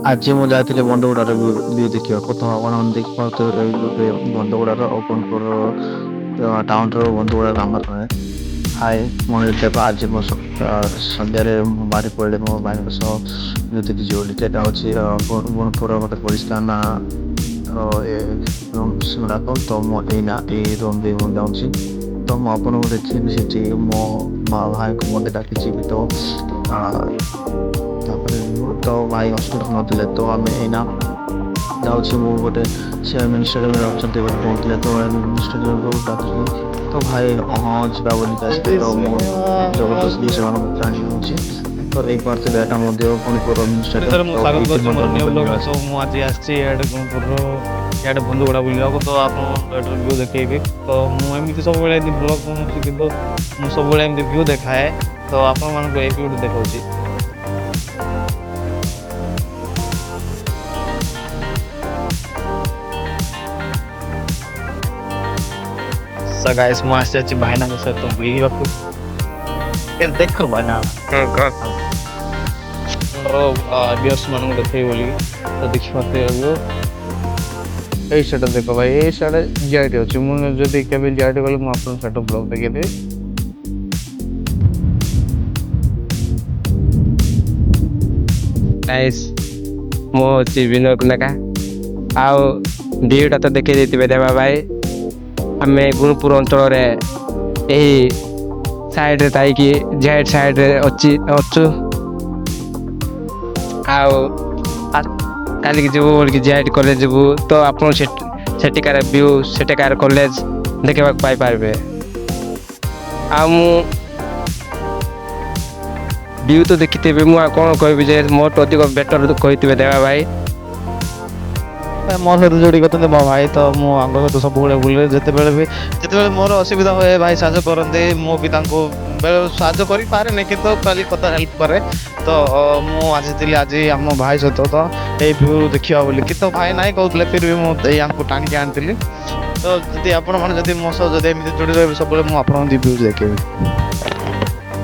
ଆଜି ମୁଁ ଯାଇଥିଲି ବନ୍ଧଗୁଡାର ଭିଉ ଦେଖିବାକୁ ତ ଆପଣ ଦେଖିପାରୁଥିବେ ବନ୍ଧଗୁଡାର ଆପଣଙ୍କର ଟାଉନର ବନ୍ଧଗୁଡାର ଆମର ହାଏ ମୁଁ ଦେବା ଆଜି ମୋ ସନ୍ଧ୍ୟାରେ ମୁଁ ବାହାରି ପଡ଼ିଲି ମୋ ଭାଇଙ୍କ ସହ ଯଦି କିଛି ବୋଲି ସେଇଟା ହେଉଛି ଗୁଣପୁର ଗୋଟେ ପରିଷ୍କାର ନା ଗୁଡ଼ାକ ତ ମୁଁ ଏଇ ରୁମ୍ ବି ମୁଁ ଯାଉଛି ତ ମୁଁ ଆପଣଙ୍କୁ ଦେଖିବି ସେଠି ମୋ ମା ଭାଇଙ୍କୁ ମୋତେ ଡାକିଛି ବି ତ ତାପରେ ତ ଭାଇ ହସ୍ପିଟାଲ ନଥିଲେ ତ ଆମେ ଏଇନା ଯାଉଛି ମୁଁ ଗୋଟେ ସେ ମିନିଷ୍ଟର ଅଛନ୍ତି ବୋଲି କହୁଥିଲେ ତ ମିନିଷ୍ଟରଙ୍କୁ ଡାକୁଥିଲି ତ ଭାଇ ହଁ ଯିବା ବୋଲିକି ଆସିଲେ ତ ମୁଁ ଜବରଦସ୍ତି ସେମାନଙ୍କୁ ଟାଣି ନେଉଛି ତ ଦେଇପାରୁଥିଲେ ଏଇଟା ମଧ୍ୟ ପୁଣି ସାର୍ ମୁଁ ସ୍ୱାଗତ କରୁଛି ମୋର ନ୍ୟୁ ବ୍ଲଗ୍ରେ। ତ ଆସିଛି। ମୁଁ ଆଜି ଆସିଛି ଇଆଡ଼େ ଗୁଣପୁରର ଇଆଡ଼େ ବନ୍ଧୁଗୁଡ଼ା ବୁଲିବାକୁ ତ ଆପଣଙ୍କୁ ଏଠାରୁ ଭିଉ ଦେଖେଇବି। ତ ମୁଁ ଏମିତି ସବୁବେଳେ ଏମିତି ବ୍ଲଗ୍ ବନଉଛି କିନ୍ତୁ ମୁଁ ସବୁବେଳେ ଏମିତି ଭିଉ ଦେଖାଏ ତ ଆପଣମାନଙ୍କୁ ଏଇ ଭିଉଟି ଦେଖାଉଛି। So guys ମୁଁ ଆସିଛି ଭାଇନାଙ୍କ ସହିତ ବୁଲିବାକୁ। ଦେଖ ଭାଇନା ଡିଅର୍ସ ମାନଙ୍କୁ ଦେଖେଇବି ବୋଲି ତ ଦେଖିପାରୁଥିବେ ଏଇ ସେଟା ଦେଖ ଭାଇ ଏଇ ସାଇଡ୍ ଜିଆଇଟି ଅଛି। ମୁଁ ଯଦି କେବେ ଜିଆଇଟି ଗଲେ ମୁଁ ଆପଣଙ୍କୁ ସେଟା ବ୍ଲଗ୍ ଦେଖେଇଦେବି। ଗାଇସ୍ ମୁଁ ହେଉଛି ବିନୟ ଲେଖା ଆଉ ଭିଉଟା ତ ଦେଖେଇ ଦେଇଥିବେ ଦେବା ଭାଇ। ଆମେ ଗୁଣପୁର ଅଞ୍ଚଳରେ ଏହି ସାଇଡ଼ରେ ଥାଇକି ଜେଡ୍ ସାଇଡ଼ରେ ଅଛୁ ଆଉ କାଲିକି ଯିବୁ ବୋଲିକି ଜିଆଇଟି କଲେଜ ଯିବୁ ତ ଆପଣ ସେଠିକାର ଭିଉ ସେଠିକାର କଲେଜ ଦେଖିବାକୁ ପାଇପାରିବେ। ଆଉ ମୁଁ ଭିଉ ତ ଦେଖିଥିବେ ମୁଁ ଆଉ କ'ଣ କହିବି ଯେ ମୋଠୁ ଅଧିକ ବେଟର୍ କହିଥିବେ ଦେବା ଭାଇ। ମୋ ସହିତ ଯୋଡ଼ିକି ଅଛନ୍ତି ମୋ ଭାଇ ତ ମୁଁ ଆଙ୍କ ସହିତ ସବୁବେଳେ ବୁଲେ ଯେତେବେଳେ ମୋର ଅସୁବିଧା ହୁଏ ଭାଇ ସାହାଯ୍ୟ କରନ୍ତି। ମୁଁ ବି ତାଙ୍କୁ ବେଳେ ସାହାଯ୍ୟ କରିପାରେନି କିନ୍ତୁ କାଲି କଥା ହେଲ୍ପ କରେ। ତ ମୁଁ ଆସିଥିଲି ଆଜି ଆମ ଭାଇ ସହିତ ତ ଏଇ ଭିଉ ଦେଖିବା ବୋଲି କିନ୍ତୁ ଭାଇ ନାଇଁ କହୁଥିଲେ ଫିର୍ ବି ମୁଁ ୟାଙ୍କୁ ଟାଣିକି ଆଣିଥିଲି। ତ ଯଦି ଆପଣମାନେ ଯଦି ମୋ ସହ ଯଦି ଏମିତି ଯୋଡ଼ି ରହିବେ ସବୁବେଳେ ମୁଁ ଆପଣଙ୍କୁ ଭିଉ ଦେଖେଇବି।